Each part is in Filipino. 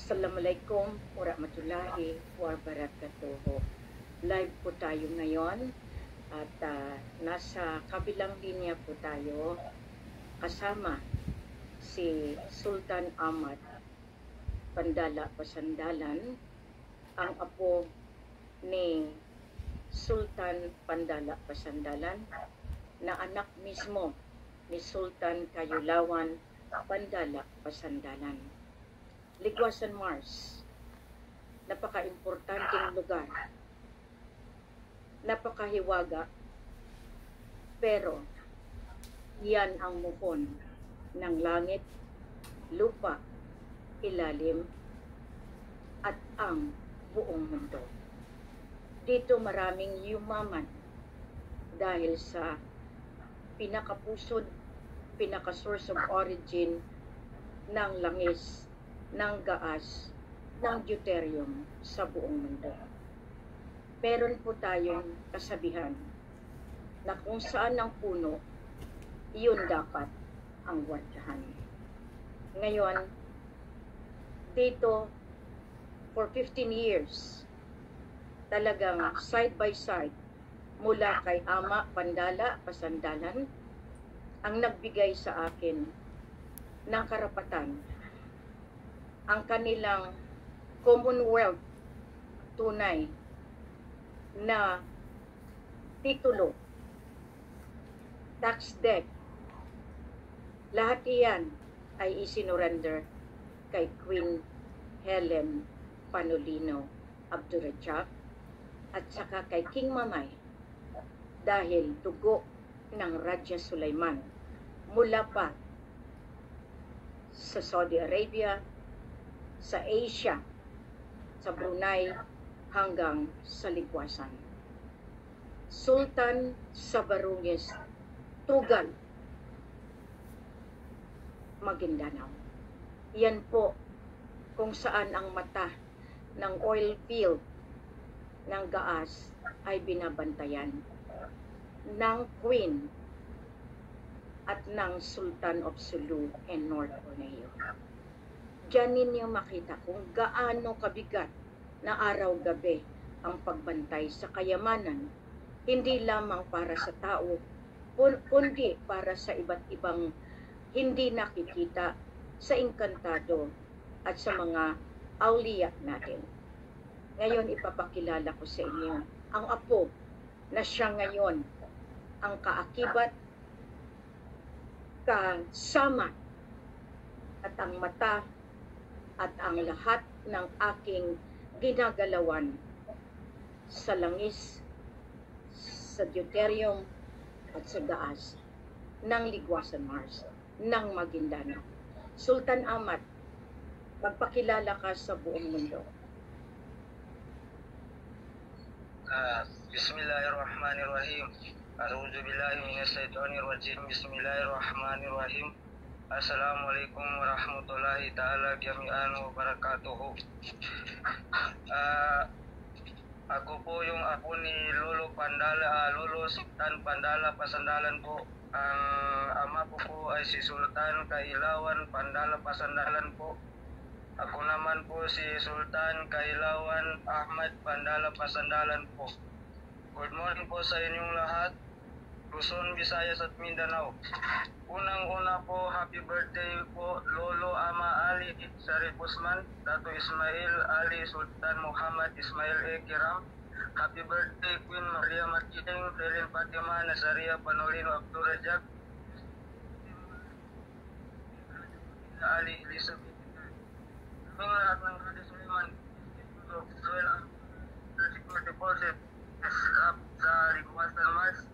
Assalamualaikum warahmatullahi wabarakatuh. Live po tayo ngayon at nasa kabilang linya po tayo kasama si Sultan Ahmad Pandala Pasandalan, ang apo ni Sultan Pandala Pasandalan na anak mismo ni Sultan Kayulawan Pandala Pasandalan. Ligwasan Mars, napaka-importanteng lugar, napakahiwaga, pero yan ang muhon ng langit, lupa, ilalim, at ang buong mundo. Dito maraming yumaman dahil sa pinakapusod, pinaka-source of origin ng langis, ng gaas, ng deuterium sa buong mundo. Meron po tayong kasabihan na kung saan ang puno, iyon dapat ang wardyahan. Ngayon, dito, for 15 years, talagang side by side, mula kay Ama Pandala Pasandalan, ang nagbigay sa akin ng karapatan, ang kanilang Commonwealth tunay na titulo, tax debt, lahat iyan ay isinurrender kay Queen Helen Panolino Abdurrahman at saka kay King Mamay dahil dugo ng Raja Sulaiman mula pa sa Saudi Arabia, sa Asia, sa Brunei, hanggang sa Ligwasan. Sultan sa Barungis, Tugal, Maguindanao. Yan po kung saan ang mata ng oil field ng gaas ay binabantayan ng Queen at ng Sultan of Sulu and North Borneo. Diyan ninyo makita kung gaano kabigat na araw-gabi ang pagbantay sa kayamanan, hindi lamang para sa tao, kundi para sa iba't ibang hindi nakikita sa Encantado at sa mga awliya natin. Ngayon ipapakilala ko sa inyo ang apo na siya ngayon ang kaakibat, kasama at ang mata at ang lahat ng aking ginagalawan sa langis, sa deuterium at sa gaas ng Ligwasan Mars, ng Maguindanao. Sultan Ahmad, magpakilala ka sa buong mundo. Bismillahirrahmanirrahim. A'udzu billahi minasyaitonir rajim. Bismillahirrahmanirrahim. Assalamualaikum warahmatullahi ta'ala jami'an wa barakatuhu. Ako po yung apo ni Lolo Pandala, Lolo Sultan Pandala Pasandalan po. Ang ama po ay si Sultan Kailawan Pandala Pasandalan po. Ako naman po si Sultan Kailawan Ahmad Pandala Pasandalan po. Good morning po sa inyong lahat. Luzon, Visayas at Mindanao. Unang-una po, happy birthday po Lolo Ama Ali Sharif Usman, Dato Ismail Ali Sultan Muhammad Ismail A. Kiram. Happy birthday Queen Maria Makiting, Helen Fatima Nazaria Panolino Abdurrahman, Ali Elizabeth. Ang lahat ng Raja Sulaiman, Joel ang deposit sa Ligwasan Mars.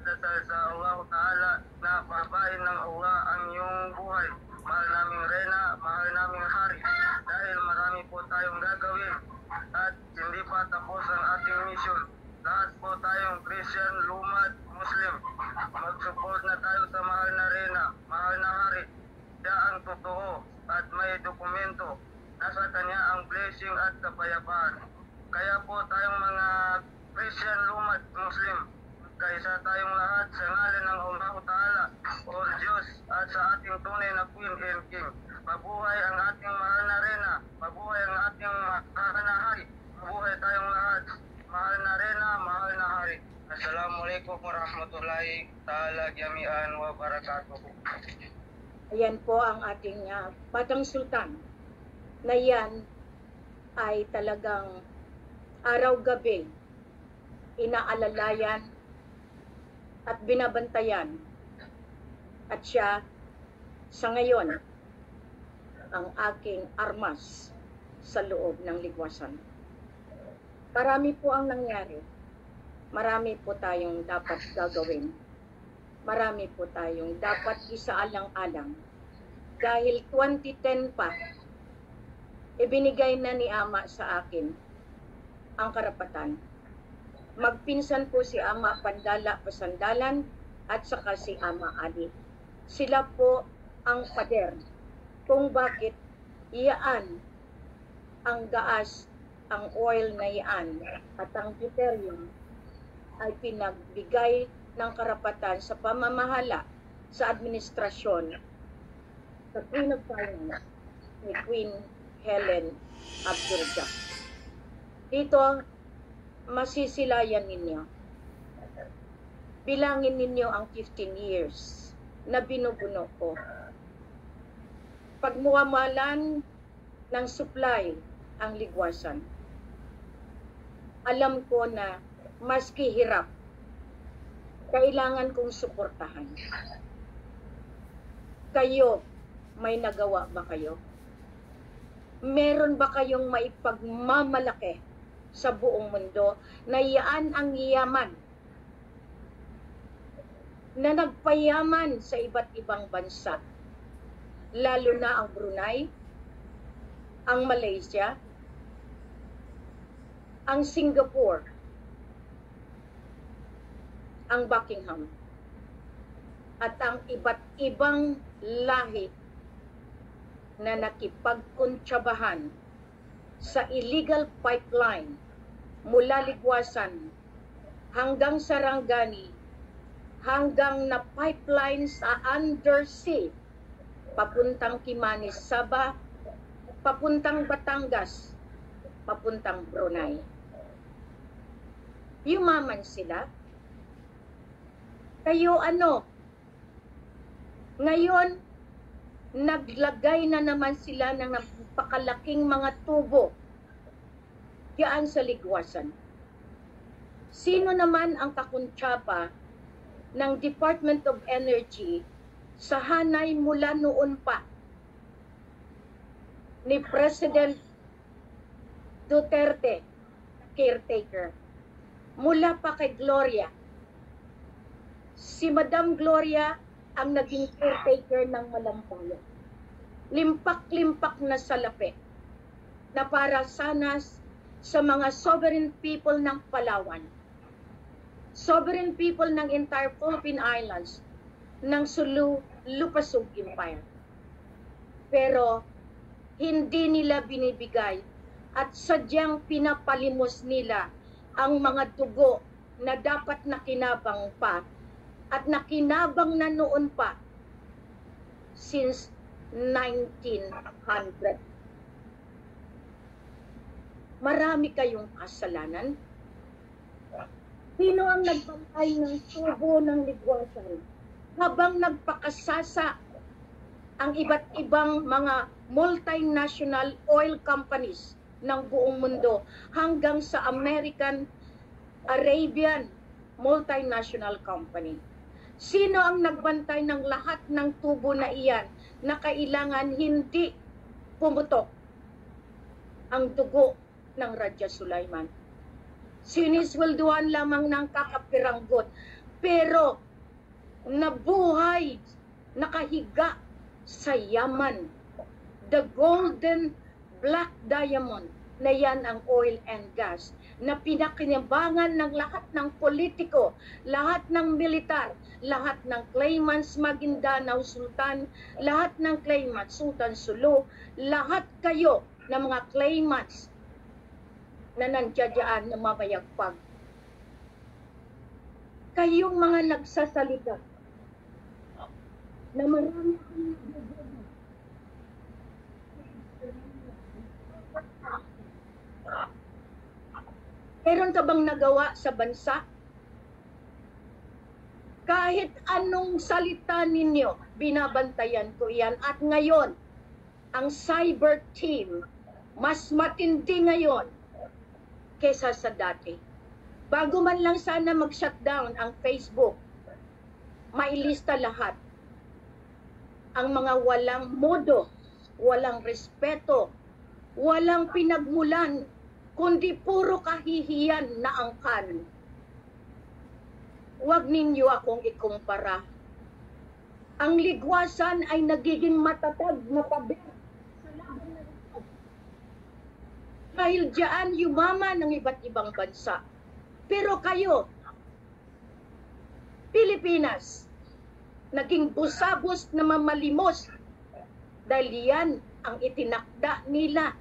Dasal sa Allah Ta'ala na pabain ng Allah ang iyong buhay. Mahal naming Reyna, mahal naming Hari, dahil marami po tayong gagawin at hindi pa tapos ang ating mission. Lahat po tayong Christian, Lumad, Muslim. Mag-support na tayo sa mahal na Reyna, mahal na Hari. Siya ang totoo at may dokumento. Nasa kanya ang blessing at kapayapaan. Kaya po tayong mga Christian, Lumad, Muslim, kaysa tayong lahat sa ngalan ng Allah Ta'ala o Diyos at sa ating tunay na Queen and King. Mabuhay ang ating mahal na Reyna, mabuhay ang ating mahal na Hari, mabuhay tayong lahat, mahal na Reyna, mahal na Hari. Assalamualaikum warahmatullahi ta'ala jami'an wa barakatuh. Ayan po ang ating Batang Sultan na yan ay talagang araw-gabi inaalalayan at binabantayan. At siya sa ngayon ang aking armas sa loob ng ligwasan. Marami po ang nangyari. Marami po tayong dapat gagawin. Marami po tayong dapat isaalang-alang. Dahil 2010 pa, ibinigay na ni Ama sa akin ang karapatan. Magpinsan po si Ama Pandala Pasandalan at saka si Ama Ali. Sila po ang pader kung bakit iyaan ang gaas, ang oil na iyaan at ang deuterium ay pinagbigay ng karapatan sa pamamahala sa administrasyon sa Queen of Finance ni Queen Helen Abdurjah. Dito, masisilayan ninyo. Bilangin ninyo ang 15 years na binubuno ko. Pagmuamalan ng supply ang ligwasan. Alam ko na maski hirap, kailangan kong suportahan. Kayo, may nagawa ba kayo? Meron ba kayong maipagmamalaki sa buong mundo na iyan ang yaman na nagpayaman sa iba't ibang bansa, lalo na ang Brunei, ang Malaysia, ang Singapore, ang Buckingham, at ang iba't ibang lahi na nakipagkontsabahan sa illegal pipeline mula Ligwasan hanggang Sarangani, hanggang na pipeline sa undersea, papuntang Kimanis, Sabah, papuntang Batangas, papuntang Brunei. Yumaman sila. Kayo ano? Ngayon, naglagay na naman sila ng napakalaking mga tubo diyan sa Ligwasan. Sino naman ang kakuntsaba ng Department of Energy sa hanay mula noon pa ni President Duterte, caretaker, mula pa kay Gloria? Si Madam Gloria ang naging caretaker ng Malampaya. Limpak-limpak na salapi na para sana sa mga sovereign people ng Palawan, sovereign people ng entire Philippine Islands, ng Sulu, Lupasug Empire. Pero hindi nila binibigay at sadyang pinapalimos nila ang mga dugo na dapat nakinabang pa at nakinabang na noon pa since 1900. Marami kayong kasalanan. Sino ang nagbantay ng tubo ng Ligwasan habang nagpakasasa ang iba't ibang mga multinational oil companies ng buong mundo hanggang sa American Arabian multinational company? Sino ang nagbantay ng lahat ng tubo na iyan na kailangan hindi pumutok ang dugo ng Raja Sulaiman? Siniswelduhan lamang ng kakapiranggot, pero nabuhay, nakahiga sa yaman, the golden black diamond, na yan ang oil and gas, na pinakinabangan ng lahat ng politiko, lahat ng militar, lahat ng claimants Maguindanao Sultan, lahat ng claimants Sultan Sulu, lahat kayo ng mga claimants na nandiyan na mamayagpag. kayong mga nagsasalita na marami akong nagagawa. Meron ka bang nagawa sa bansa? Kahit anong salita ninyo, binabantayan ko yan. At ngayon, ang cyber team, mas matindi ngayon kesa sa dati. Bago man lang sana mag-shutdown ang Facebook, mailista lahat ang mga walang modo, walang respeto, walang pinagmulan, kundi puro kahihiyan na angkan. Huwag ninyo akong ikumpara. Ang ligwasan ay nagiging matatag na pader sa laban na ito. Dahil diyan yumaman ng iba't ibang bansa. Pero kayo, Pilipinas, naging busabos na mamalimos dahil yan ang itinakda nila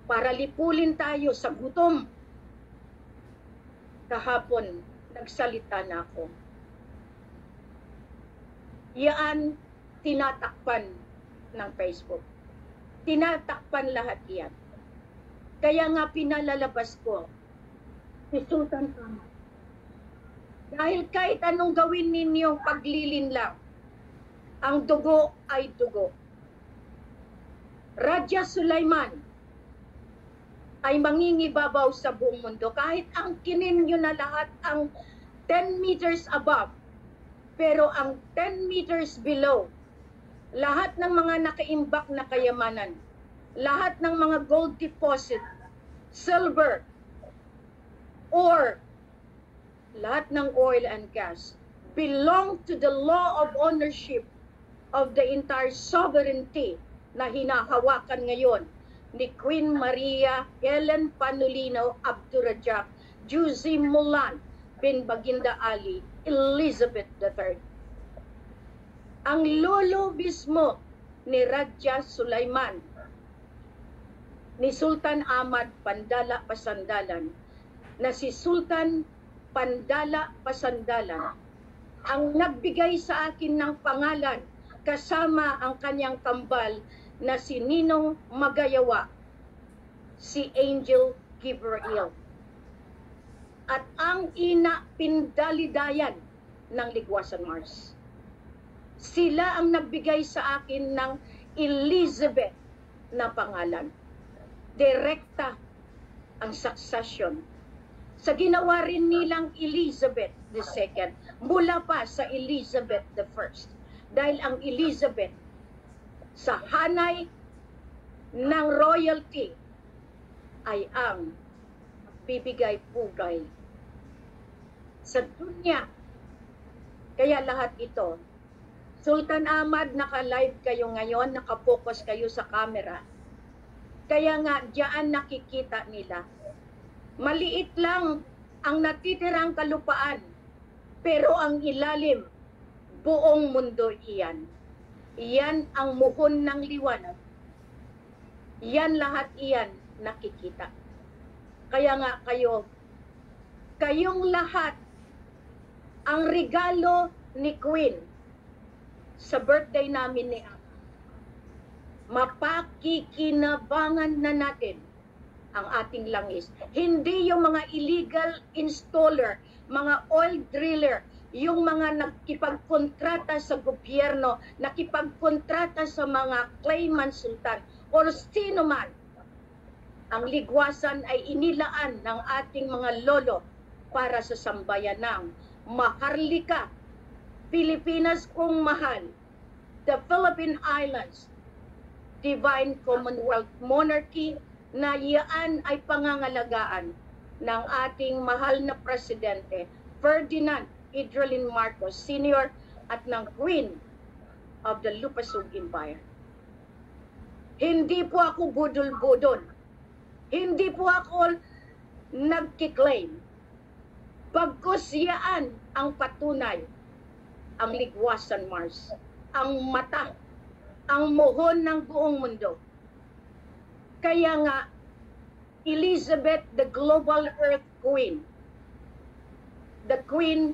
para lipulin tayo sa gutom. Kahapon, nagsalita na ako. Yan, tinatakpan ng Facebook. Tinatakpan lahat yan. Kaya nga pinalalabas ko si Sultan Ahmad. Dahil kahit anong gawin ninyong paglilinlang, ang dugo ay dugo. Raja Sulaiman ay mangingibabaw sa buong mundo. Kahit angkinin nyo na lahat ang 10 meters above, pero ang 10 meters below, lahat ng mga nakaimbak na kayamanan, lahat ng mga gold deposit, silver, or lahat ng oil and gas belong to the law of ownership of the entire sovereignty na hinahawakan ngayon ni Queen Maria Helen Panulino Abdurrahman Juzi Mulan bin Baginda Ali Elizabeth III. Ang lolo mismo ni Raja Sulaiman, ni Sultan Ahmad Pandala Pasandalan, na si Sultan Pandala Pasandalan, ang nagbigay sa akin ng pangalan kasama ang kanyang kambal na si Ninong Magayawa, si Angel Gabriel. At ang ina Pindalidayan ng Ligwasan Mars. Sila ang nagbigay sa akin ng Elizabeth na pangalan. Direkta ang succession. Sa ginawa rin nilang Elizabeth II, mula pa sa Elizabeth I. Dahil ang Elizabeth, sa hanay ng royalty, ay ang bibigay pugay sa dunya. Kaya lahat ito, Sultan Ahmad, naka-live kayo ngayon, nakapokus kayo sa camera. Kaya nga, diyan nakikita nila. Maliit lang ang natitirang kalupaan, pero ang ilalim, buong mundo iyan. Iyan ang muhon ng liwanag. Yan lahat iyan nakikita. Kaya nga kayong lahat, ang regalo ni Queen sa birthday namin ni Ama, mapakikinabangan na natin ang ating langis. Hindi yung mga illegal installer, mga oil driller, yung mga nakipagkontrata sa gobyerno, nakipagkontrata sa mga claimant sultan, o sino man. Ang ligwasan ay inilaan ng ating mga lolo para sa sambayanang Maharlika, Pilipinas kong mahal, the Philippine Islands, Divine Commonwealth Monarchy, na iyan ay pangangalagaan ng ating mahal na presidente, Ferdinand Idrolin Marcos Sr. at ng Queen of the Lupasug Empire. Hindi po ako budol-budol. Hindi po ako nagkiklaim. Bagkus yaan ang patunay, ang Ligwasan Mars, ang mata, ang muhon ng buong mundo. Kaya nga, Elizabeth, the Global Earth Queen, the Queen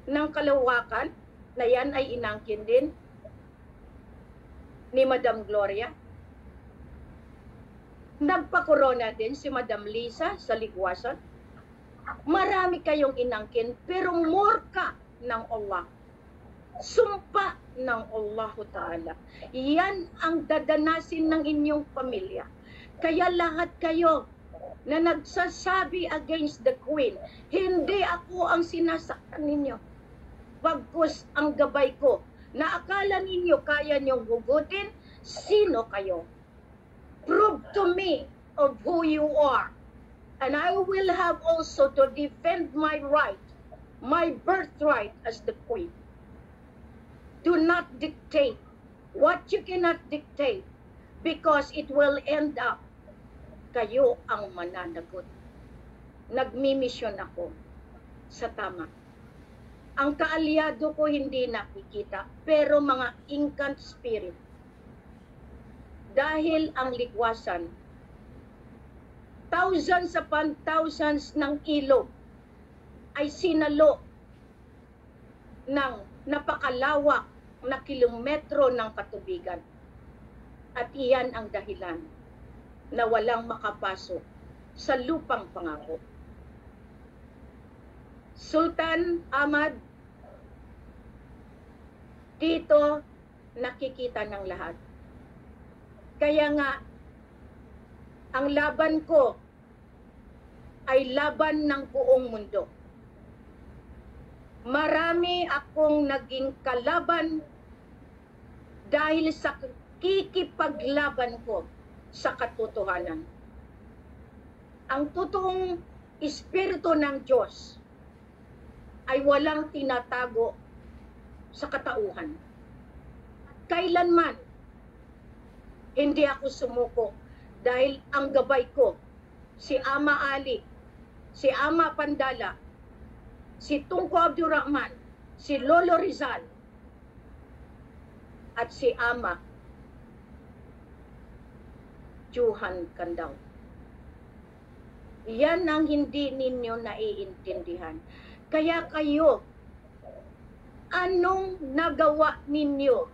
ng kalawakan na yan ay inangkin din ni Madam Gloria. Nagpa-corona din si Madam Lisa sa Ligwasan. Marami kayong inangkin, pero more ka ng Allah. Sumpa ng Allah Ta'ala. Yan ang dadanasin ng inyong pamilya. Kaya lahat kayo na nagsasabi against the Queen, hindi ako ang sinasaktan ninyo. Bagkus ang gabay ko, na akala ninyo kaya niyong hugutin, sino kayo? Prove to me of who you are. And I will have also to defend my right, my birthright as the Queen. Do not dictate what you cannot dictate, because it will end up kayo ang mananagot. Nagmimisyon ako sa tama. Ang kaalyado ko hindi nakikita, pero mga incant spirit. Dahil ang Ligwasan, thousands upon thousands ng ilog ay sinalo ng napakalawak na kilometro ng katubigan. At iyan ang dahilan na walang makapasok sa lupang pangako. Sultan Ahmad, dito nakikita ng lahat. Kaya nga, ang laban ko ay laban ng buong mundo. Marami akong naging kalaban dahil sa kikipaglaban ko sa katotohanan. Ang totoong espiritu ng Diyos ay walang tinatago sa katauhan. Kailanman, hindi ako sumuko dahil ang gabay ko, si Ama Ali, si Ama Pandala, si Tunko Abdurrahman, si Lolo Rizal, at si Ama Johan Candao. Yan ang hindi ninyo naiintindihan. Kaya kayo, anong nagawa ninyo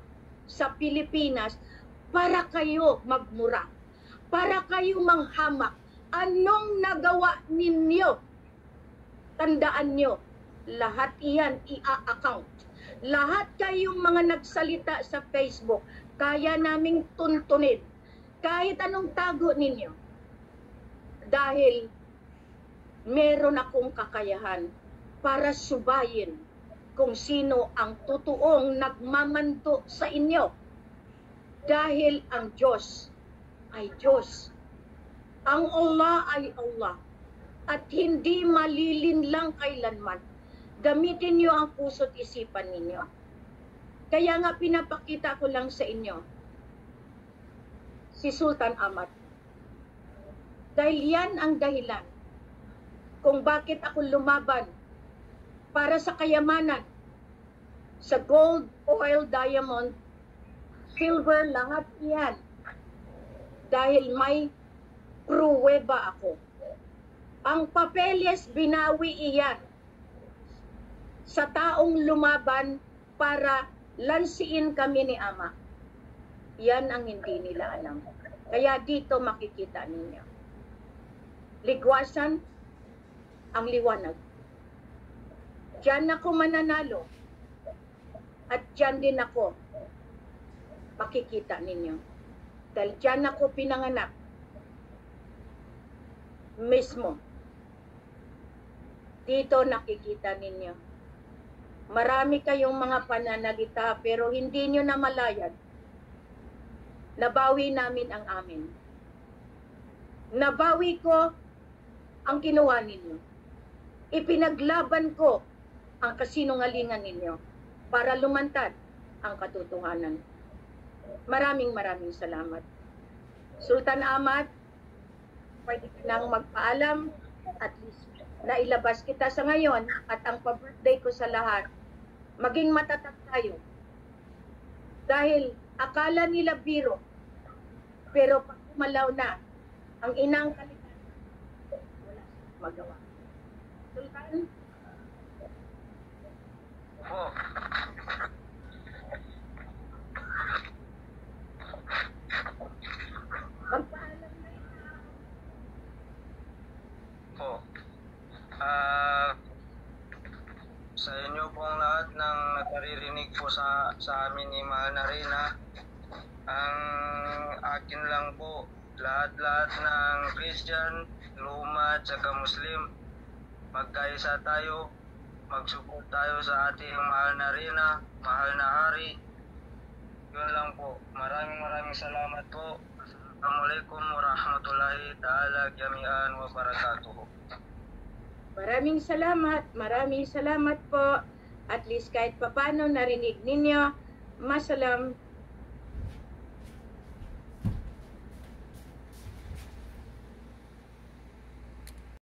sa Pilipinas para kayo magmura? Para kayo manghamak? Anong nagawa ninyo? Tandaan nyo, lahat iyan i-account. Lahat kayong mga nagsalita sa Facebook, kaya naming tuntunin. Kahit anong tago ninyo. Dahil meron akong kakayahan para subayin kung sino ang totoong nagmamanto sa inyo. Dahil ang Diyos ay Diyos. Ang Allah ay Allah. At hindi malilinlang kailanman. Gamitin niyo ang puso't isipan ninyo. Kaya nga pinapakita ko lang sa inyo si Sultan Ahmad. Dahil yan ang dahilan kung bakit ako lumaban para sa kayamanan, sa gold, oil, diamond, silver, lahat yan. Dahil may pruweba ako. Ang papeles, binawi iyan sa taong lumaban para lansiin kami ni Ama. Yan ang hindi nila alam. Kaya dito makikita ninyo. Ligwasan ang liwanag. Diyan ako mananalo. At diyan din ako makikita ninyo. Dahil diyan ako pinanganak. Mismo. Dito nakikita ninyo. Marami kayong mga pananalita pero hindi nyo na malayad. Nabawi namin ang amin. Nabawi ko ang kinuha ninyo. Ipinaglaban ko ang kasinungalingan ninyo para lumantad ang katotohanan. Maraming salamat. Sultan Ahmad, pwede nang magpaalam at least nailabas kita sa ngayon at ang pa-birthday ko sa lahat, maging matatag tayo. Dahil akala nila biro, pero pag umalaw na ang inang kalitan, wala siya magawa. Sultan, po. Magpaalam na Po. Ah, sa inyo pong lahat ng nakaririnig po sa amin ni Mahal na Reyna, ang akin lang po, lahat-lahat ng Christian, luma at saka Muslim, magkaisa tayo, mag-support tayo sa ating Mahal na Reyna, Mahal na Hari. Yun lang po. Maraming salamat po. Assalamualaikum warahmatullahi ta'ala jami'an wa barakatuh. Maraming salamat po. At least kahit papano narinig ninyo, masalam